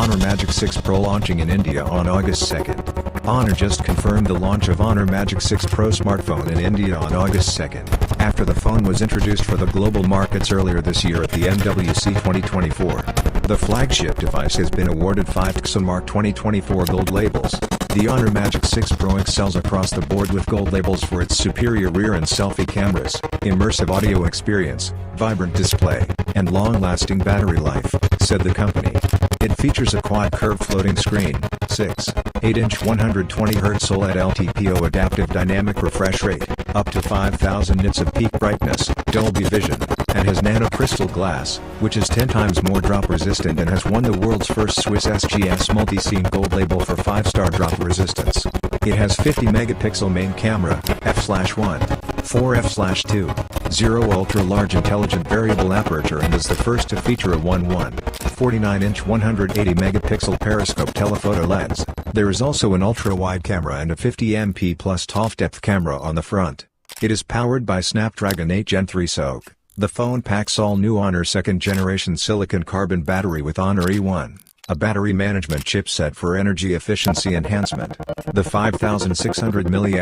HONOR Magic 6 Pro launching in India on August 2nd. HONOR just confirmed the launch of HONOR Magic 6 Pro smartphone in India on August 2nd, after the phone was introduced for the global markets earlier this year at the MWC 2024. The flagship device has been awarded 5 HONOR 2024 gold labels. The HONOR Magic 6 Pro excels across the board with gold labels for its superior rear and selfie cameras, immersive audio experience, vibrant display, and long-lasting battery life, said the company. It features a quad-curve floating screen, 6.8-inch 120Hz OLED LTPO adaptive dynamic refresh rate, up to 5000 nits of peak brightness, Dolby Vision, and has nano crystal glass, which is 10 times more drop resistant and has won the world's first Swiss SGS multi-scene gold label for 5-star drop resistance. It has 50 megapixel main camera, f/1, 4 f/2, 0 ultra-large intelligent variable aperture and is the first to feature a 49-inch 180 megapixel periscope telephoto lens. There is also an ultra-wide camera and a 50MP plus ToF-depth camera on the front. It is powered by Snapdragon 8 Gen 3 SoC. The phone packs all new HONOR 2nd generation silicon carbon battery with HONOR E1, a battery management chipset for energy efficiency enhancement. The 5600 mAh